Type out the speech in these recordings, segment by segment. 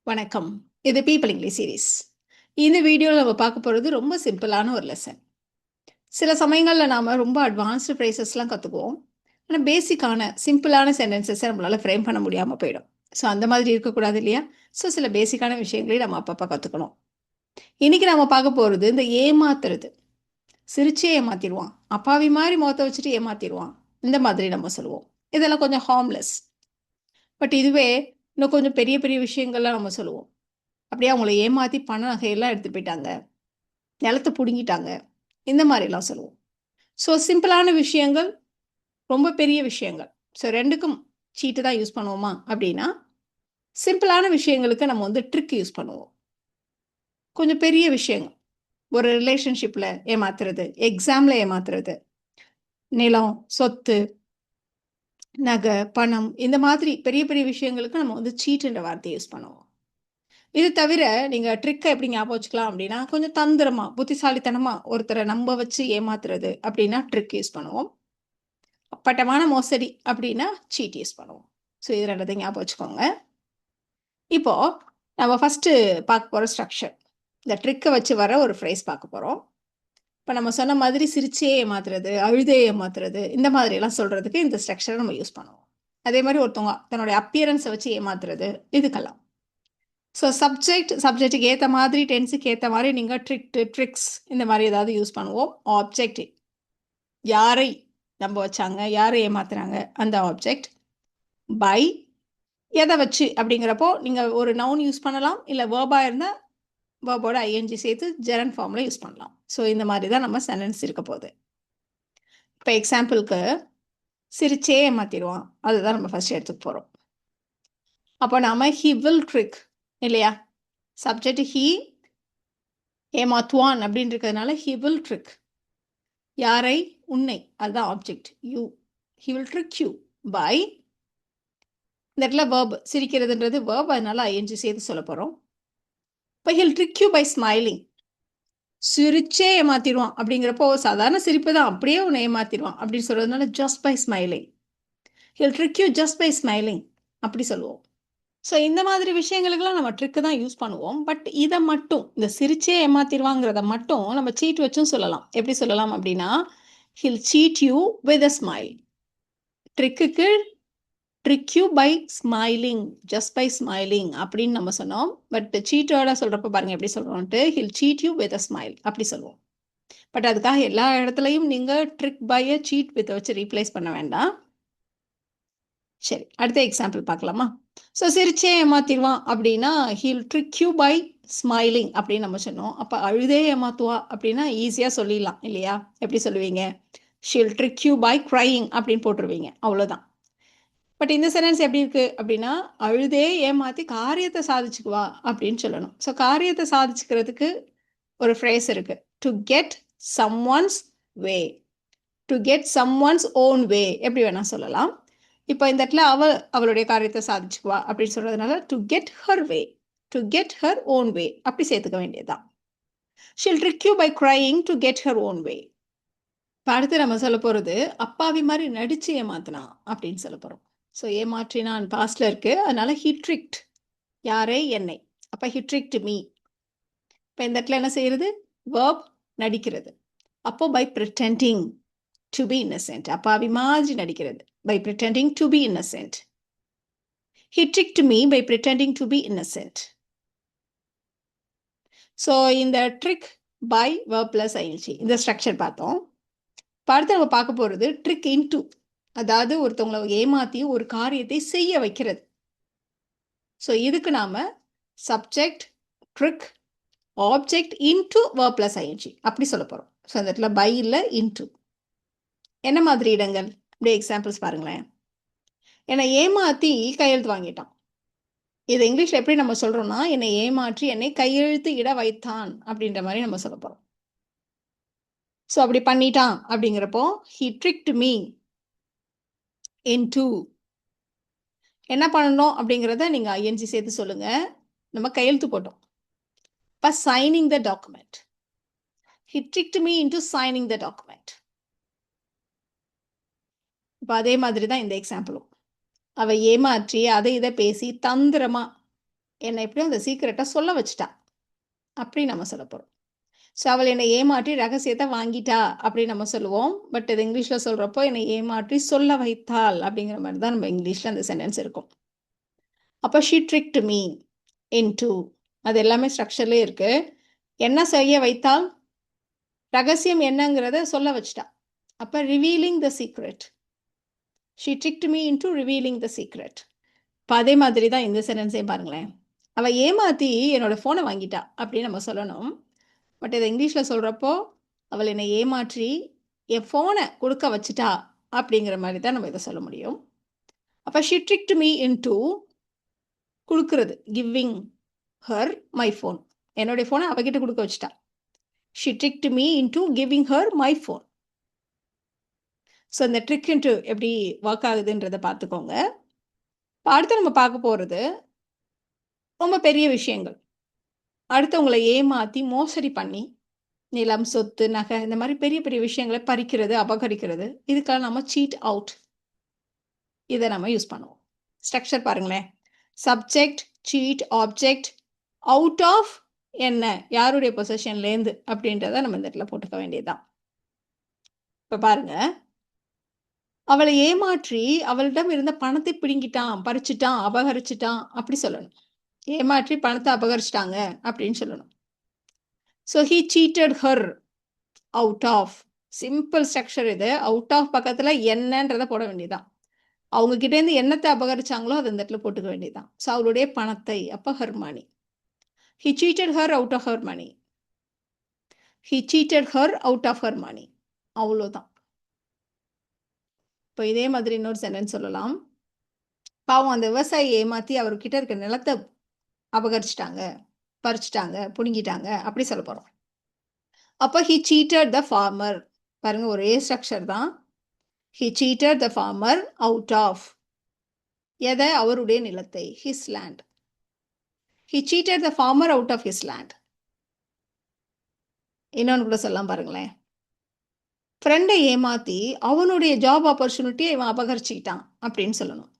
வணக்கம். இது people English series. இந்த வீடியோல நம்ம பார்க்க போறது ரொம்ப சிம்பிளான ஒரு லெசன். சில சமயங்கள்ல நாம ரொம்ப அட்வான்ஸ்டு ஃப்ரேசஸ்லாம் கத்துக்குவோம். ஆனா பேசிக்கான சிம்பிளான சென்டென்சஸ நம்மளால ஃப்ரேம் பண்ண முடியாம போயிடும். ஸோ அந்த மாதிரி இருக்கக்கூடாது இல்லையா? ஸோ சில பேசிக்கான விஷயங்களையும் நம்ம அப்பப்ப கத்துக்கணும். இன்னைக்கு நாம பார்க்க போறது இந்த ஏமாத்துறது. சிரிச்சே ஏமாத்திருவான். அப்பாவி மாரி முகத்த வச்சுட்டு ஏமாத்திருவான். இந்த மாதிரி நம்ம சொல்லுவோம். இதெல்லாம் கொஞ்சம் ஹார்ம்லெஸ். பட் இதுவே இன்னும் கொஞ்சம் பெரிய பெரிய விஷயங்கள்லாம் நம்ம சொல்லுவோம். அப்படியே அவங்கள ஏமாத்தி பண நகையெல்லாம் எடுத்துட்டு போயிட்டாங்க. நிலத்த புடுங்கிட்டாங்க. இந்த மாரிலாம் சொல்லுவோம். ஸோ சிம்பிளான விஷயங்கள், ரொம்ப பெரிய விஷயங்கள். ஸோ 2க்கும் சீட்டு தான் யூஸ் பண்ணுவோமா? அப்படின்னா, சிம்பிளான விஷயங்களுக்கு நம்ம வந்து ட்ரிக் யூஸ் பண்ணுவோம். கொஞ்சம் பெரிய விஷயங்கள், ஒரு ரிலேஷன்ஷிப்ல ஏமாத்துறது, எக்ஸாம்ல ஏமாத்துறது, நிலம், சொத்து, நகை, பணம் இந்த மாதிரி பெரிய பெரிய விஷயங்களுக்கு நம்ம வந்து சீட்டுன்ற வார்த்தைய யூஸ் பண்ணுவோம். இது தவிர நீங்க ட்ரிக்க எப்படி ஞாபகம் வச்சுக்கலாம் அப்படின்னா, கொஞ்சம் தந்திரமா, புத்திசாலித்தனமா ஒருத்தர நம்ப வச்சு ஏமாத்துறது அப்படின்னா ட்ரிக் யூஸ் பண்ணுவோம். அப்பட்டமான மோசடி அப்படின்னா சீட் யூஸ் பண்ணுவோம். ஸோ இது 2த்தையும் ஞாபகம் வச்சுக்கோங்க. இப்போ நம்ம ஃபர்ஸ்ட்டு பார்க்க போற ஸ்ட்ரக்சர். இந்த ட்ரிக்க வச்சு வர ஒரு ஃப்ரேஸ் பார்க்க போறோம். இப்ப நம்ம சொன்ன மாதிரி சிரிச்சே ஏமாத்துறது, அழுதே ஏமாத்துறது, இந்த மாதிரியெல்லாம் சொல்றதுக்கு இந்த ஸ்ட்ரக்சர நம்ம யூஸ் பண்ணுவோம். அதே மாரி ஒருத்தவங்க தன்னுடைய அப்பியரன்ஸ வச்சு ஏமாத்துறது, இதுக்கெல்லாம். ஸோ சப்ஜெக்ட்டுக்கு ஏத்த மாதிரி, டென்ஸுக்கு ஏத்த மாரி நீங்க ட்ரிக்ஸ் இந்த மாரி ஏதாவது யூஸ் பண்ணுவோம். ஆப்ஜெக்ட் யாரை நம்ப வச்சாங்க, யாரை ஏமாத்துனாங்க அந்த ஆப்ஜெக்ட். பை எத வச்சு அப்படிங்கிறப்போ, நீங்க ஒரு நவுன் யூஸ் பண்ணலாம். இல்ல வெர்பா இருந்தா, வெர்போட ஐஎன்ஜி சேர்த்து ஜெரண்ட் ஃபார்ம்ல யூஸ் பண்ணலாம். ஸோ இந்த மாரி தான் நம்ம சென்டென்ஸ் இருக்க போது. இப்ப எக்ஸாம்பிள்க்கு, சிரிச்சே ஏமாத்திருவான். அதுதான் நம்ம ஃபர்ஸ்ட் எடுத்துக்க போறோம். அப்போ நாம ஹி வில் ட்ரிக் இல்லையா? சப்ஜெக்ட் ஹி, ஏமாத்துவான் அப்படின்னு இருக்கிறதுனால ஹி வில் ட்ரிக். யாரை? உன்னை. அதுதான் object. You. He will trick you by இந்த இடத்துல வெர்ப். சிரிக்கிறதுன்றது வெர்ப். அதனால ஐஎன்ஜி சேர்த்து சொல்லப் போறோம். இப்போ he'll trick you by smiling. சிரிச்சே ஏமாத்திருவான் அப்படிங்கிறப்போ, சாதாரண சிரிப்பு தான். அப்படியே உன்னை ஏமாத்திருவான் அப்படின்னு சொல்றதுனால just by smiling. He'll trick you just by smiling அப்படி சொல்லுவோம். ஸோ இந்த மாதிரி விஷயங்களுக்கெல்லாம் நம்ம ட்ரிக்கு தான் யூஸ் பண்ணுவோம். பட் இதை மட்டும் இந்த சிரிச்சே ஏமாத்திருவாங்கிறத மட்டும் நம்ம சீட் வச்சும் சொல்லலாம். எப்படி சொல்லலாம் அப்படின்னா, he'll cheat you with a smile. ட்ரிக்குக்கு trick you by smiling, just by smiling அப்படின்னு நம்ம சொன்னோம். பட் சீட்டோட சொல்றப்ப பாருங்க எப்படி சொல்றோம்ட்டு, he'll cheat you with a smile அப்படி சொல்லுவோம். பட் அதுக்காக எல்லா இடத்துலையும் நீங்க trick by a cheat with வச்சு ரீப்ளேஸ் பண்ண வேண்டாம். சரி, அடுத்த எக்ஸாம்பிள் பார்க்கலாமா? ஸோ சிரிச்சே ஏமாத்திருவான் அப்படின்னா, he'll trick you by smiling அப்படின்னு நம்ம சொன்னோம். அப்போ அழுதே ஏமாத்துவா அப்படின்னா ஈஸியாக சொல்லிடலாம் இல்லையா? எப்படி சொல்லுவீங்க? She'll trick you by crying அப்படின்னு போட்டுருவீங்க. அவ்வளோதான். பட் இந்த சென்டென்ஸ் எப்படி இருக்கு அப்படின்னா, அழுதே ஏமாத்தி காரியத்தை சாதிச்சுக்குவா அப்படின்னு சொல்லணும். ஸோ காரியத்தை சாதிச்சுக்கிறதுக்கு ஒரு ஃப்ரேஸ் இருக்கு. To get someone's way. To get someone's own way எப்படி வேணா சொல்லலாம். இப்போ இந்த இடத்துல அவளுடைய காரியத்தை சாதிச்சுக்குவா அப்படின்னு சொல்றதுனால to get her way, to get her own way அப்படி சேர்த்துக்க வேண்டியதுதான். She'll trick you by crying to get her own way. இப்போ அடுத்து நம்ம சொல்ல போறது அப்பாவி மாதிரி நடிச்சு ஏமாத்தினான் அப்படின்னு சொல்ல போறோம். ஸோ ஏமாற்றினான் பாஸ்ட்ல இருக்கு. அதனால ஹி ட்ரிக்ட். யாரை? என்னை. அப்ப ஹி ட்ரிக்ட் மீ. இப்போ இந்த இடத்துல என்ன செய்யறது? வேர்ப் நடிக்கிறது. அப்போ by pretending to be innocent. அப்பாவி மாதிரி நடிக்கிறது. By pretending to be innocent. He tricked me by pretending to be innocent. So இந்த trick by verb plus ing இந்த ஸ்ட்ரக்சர் பார்த்தோம். அடுத்து நம்ம பார்க்க போகிறது ட்ரிக் இன்டு. அதாவது ஒருத்தவங்களை ஏமாற்றி ஒரு காரியத்தை செய்ய வைக்கிறது. ஸோ இதுக்கு நாம subject trick object into verb plus ing அப்படி சொல்ல போகிறோம். ஸோ இந்த இடத்துல பை இல்லை இன்டு. என்ன மாதிரி இடங்கள்? இப்படி எக்ஸாம்பிள்ஸ் பாருங்களேன். என்னை ஏமாற்றி கையெழுத்து வாங்கிட்டான். இதை இங்கிலீஷில் எப்படி நம்ம சொல்கிறோம்னா, என்னை ஏமாற்றி என்னை கையெழுத்து இட வைத்தான் அப்படின்ற மாதிரி நம்ம சொல்ல போகிறோம். ஸோ அப்படி பண்ணிட்டான் அப்படிங்கிறப்போ ஹி ட்ரிக்ட் மீ இன்டு. என்ன பண்ணணும் அப்படிங்கிறத நீங்கள் ஐஎன்ஜி சேர்த்து சொல்லுங்க. நம்ம கையெழுத்து போட்டோம். இப்போ signing the document. He tricked me into signing the document. இப்போ அதே மாதிரி தான் இந்த எக்ஸாம்பிளும். அவ ஏமாற்றி அதை இதை பேசி தந்திரமா என்னை எப்படியும் அந்த சீக்ரெட்டை சொல்ல வச்சுட்டா அப்படின்னு நம்ம சொல்ல போகிறோம். ஸோ அவள் என்னை ஏமாற்றி ரகசியத்தை வாங்கிட்டா அப்படின்னு நம்ம சொல்லுவோம். பட் இது இங்கிலீஷில் சொல்கிறப்போ என்னை ஏமாற்றி சொல்ல வைத்தாள் அப்படிங்கிற மாதிரி தான் நம்ம இங்கிலீஷில் அந்த சென்டென்ஸ் இருக்கும். அப்போ ஷீ ட்ரிக்டு மீ இன்டு, அது எல்லாமே ஸ்ட்ரக்சர்லேயே இருக்குது. என்ன செய்ய வைத்தால்? ரகசியம் என்னங்கிறத சொல்ல வச்சுட்டா. அப்போ revealing the secret. She tricked me into revealing the secret. இப்போ அதே மாதிரி தான் இந்த சென்டென்ஸையும் பாருங்களேன். அவள் ஏமாற்றி என்னோடய ஃபோனை வாங்கிட்டா அப்படின்னு நம்ம சொல்லணும். பட் இதை இங்கிலீஷில் சொல்கிறப்போ அவள் என்னை ஏமாற்றி என் ஃபோனை கொடுக்க வச்சுட்டா அப்படிங்கிற மாதிரி தான் நம்ம இதை சொல்ல முடியும். அப்போ ஷீ ட்ரிக்டு மீ இன்டு கொடுக்கறது, கிவிங் ஹர் மை ஃபோன். என்னுடைய ஃபோனை அவகிட்ட கொடுக்க வச்சுட்டா. She tricked me into giving her my phone. So இந்த ட்ரிக் இன்ட்டு எப்படி ஒர்க் ஆகுதுன்றதை பார்த்துக்கோங்க. இப்போ அடுத்து நம்ம பார்க்க போகிறது ரொம்ப பெரிய விஷயங்கள். அடுத்தவங்களை ஏமாற்றி மோசடி பண்ணி நிலம், சொத்து, நகை இந்த மாதிரி பெரிய பெரிய விஷயங்களை பறிக்கிறது, அபகரிக்கிறது, இதுக்கெல்லாம் நம்ம சீட் அவுட் இதை நம்ம யூஸ் பண்ணுவோம். ஸ்ட்ரக்சர் பாருங்களேன். Subject, cheat, object, out of என்ன, யாருடைய பொசிஷன்லேருந்து அப்படின்றத நம்ம இந்த இடத்துல போட்டுக்க வேண்டியதுதான். இப்போ பாருங்க, அவளை ஏமாற்றி அவளிடம் இருந்த பணத்தை பிடுங்கிட்டான், பறிச்சுட்டான், அபகரிச்சுட்டான் அப்படி சொல்லணும். ஏமாற்றி பணத்தை அபகரிச்சிட்டாங்க அப்படின்னு சொல்லணும். So he cheated her out of. Simple structure இது. அவுட் ஆஃப் பக்கத்தில் என்னன்றதை போட வேண்டியதான். அவங்க கிட்டேருந்து என்னத்தை அபகரிச்சாங்களோ அதை இந்த இடத்துல போட்டுக்க வேண்டியதான். ஸோ அவளுடைய பணத்தை, அப்போ her money. He cheated her out of her money. He cheated her out of her money. அவ்வளோதான். இப்போ இதே மாதிரி இன்னொரு சென்டென்ஸ் சொல்லலாம். பாவம் அந்த விவசாயி ஏமாற்றி அவர்கிட்ட இருக்க நிலத்தை அபகரிச்சிட்டாங்க, பறிச்சிட்டாங்க, புடுங்கிட்டாங்க அப்படி சொல்ல போகிறோம். அப்போ ஹி சீட்டட் த ஃபார்மர். பாருங்க, ஒரே ஸ்ட்ரக்சர் தான். He cheated the farmer out of எதை, அவருடைய நிலத்தை, his land. He cheated the farmer out of his land. இன்னொன்று கூட சொல்லலாம் பாருங்களேன். ஃப்ரெண்டை ஏமாற்றி அவனுடைய ஜாப் ஆப்பர்ச்சுனிட்டியை இவன் அபகரிச்சுக்கிட்டான் அப்படின்னு சொல்லணும்.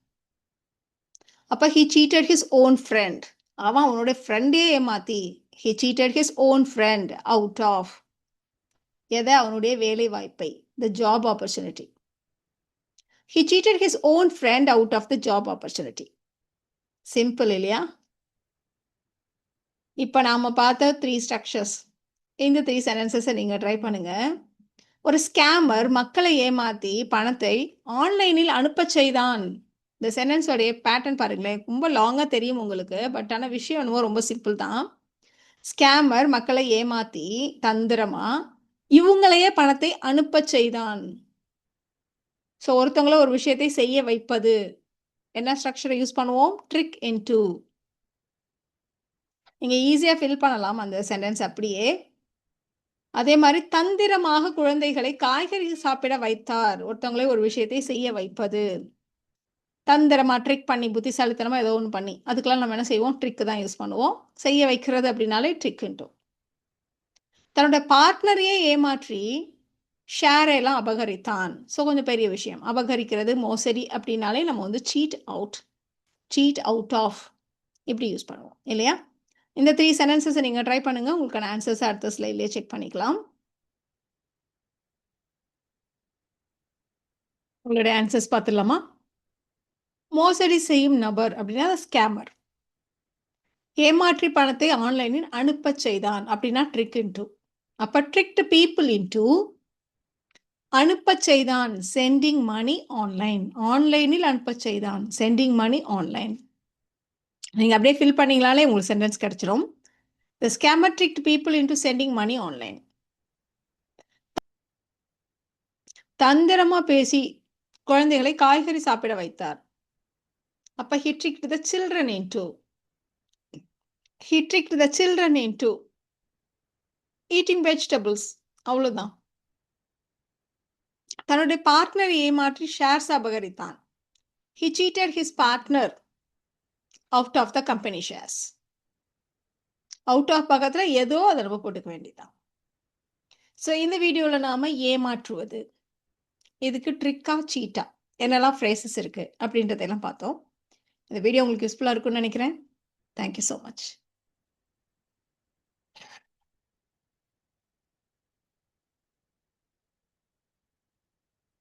அப்போ he cheated his own friend. அவன் அவனுடைய ஃப்ரெண்டே ஏமாற்றி he cheated his own friend out of எதை, அவனுடைய வேலை வாய்ப்பை, the job opportunity. He cheated his own friend out of the job opportunity. Simple இல்லையா? இப்போ நாம் பார்த்த 3 ஸ்ட்ரக்சர்ஸ், இந்த 3 சென்டென்சஸை நீங்கள் ட்ரை பண்ணுங்கள். ஒரு ஸ்கேமர் மக்களை ஏமாற்றி பணத்தை ஆன்லைனில் அனுப்ப செய்தான். இந்த சென்டென்ஸோடைய பேட்டர்ன் பாருங்களேன். ரொம்ப லாங்காக தெரியும் உங்களுக்கு, பட் ஆனால் விஷயம் என்னவோ ரொம்ப சிம்பிள் தான். ஸ்கேமர் மக்களை ஏமாற்றி தந்திரமா இவங்களையே பணத்தை அனுப்ப செய்தான். ஸோ ஒருத்தவங்கள ஒரு விஷயத்தை செய்ய வைப்பது. என்ன ஸ்ட்ரக்சரை யூஸ் பண்ணுவோம்? Trick into. நீங்கள் ஈஸியாக ஃபில் பண்ணலாம் அந்த சென்டென்ஸ் அப்படியே. அதே மாதிரி தந்திரமாக குழந்தைகளை காய்கறி சாப்பிட வைத்தார். ஒருத்தவங்களே ஒரு விஷயத்தை செய்ய வைப்பது. தந்திரமா, ட்ரிக் பண்ணி, புத்திசாலித்தனமாக ஏதோ ஒன்று பண்ணி, அதுக்கெல்லாம் நம்ம என்ன செய்வோம்? ட்ரிக்கு தான் யூஸ் பண்ணுவோம். செய்ய வைக்கிறது அப்படின்னாலே ட்ரிக்குன்ட்டோம். தன்னோட பார்ட்னரையே ஏமாற்றி ஷேரை எல்லாம் அபகரித்தான். ஸோ கொஞ்சம் பெரிய விஷயம். அபகரிக்கிறது, மோசடி அப்படின்னாலே நம்ம வந்து சீட் அவுட் ஆஃப் இப்படி யூஸ் பண்ணுவோம் இல்லையா? இந்த 3 சென்டென்சஸை நீங்கள் ட்ரை பண்ணுங்கள். உங்களுக்கான ஆன்சர்ஸ் அடுத்த ஸ்லைட்லேயே செக் பண்ணிக்கலாம். உங்களுடைய ஆன்சர்ஸ் பார்த்துடலாமா? மோசடி செய்யும் நபர் அப்படின்னா ஸ்கேமர். ஏமாற்றி பணத்தை ஆன்லைனில் அனுப்ப செய்தான் அப்படின்னா ட்ரிக் இன்டு. அப்போ ட்ரிக்டு பீப்புள் இன்டு அனுப்ப செய்தான், சென்டிங் மணி ஆன்லைன். ஆன்லைனில் அனுப்ப செய்தான், சென்டிங் மணி ஆன்லைன். நீங்கள் அப்படியே ஃபில் பண்ணீங்களாலே உங்களுக்கு சென்டென்ஸ் கிடைச்சிரும். The scammer tricked people into sending money online. தந்திரமா பேசி குழந்தைகளை காய்கறி சாப்பிட வைத்தார். அப்ப he tricked the children into eating vegetables. அவ்வளவுதான். தன்னுடைய பார்ட்னரை ஏமாற்றி ஷேர்ஸ் அபகரித்தான். He cheated his partner out of the company shares. Out of பக்கத்தில் ஏதோ அதை நம்ம போட்டுக்க வேண்டியதான். ஸோ இந்த வீடியோவில் நாம் ஏமாற்றுவது, இதுக்கு ட்ரிக்கா சீட்டா என்னெல்லாம் ஃப்ரேசஸ் இருக்குது அப்படின்றதெல்லாம் பார்த்தோம். இந்த வீடியோ உங்களுக்கு யூஸ்ஃபுல்லாக இருக்குன்னு நினைக்கிறேன். Thank you so much.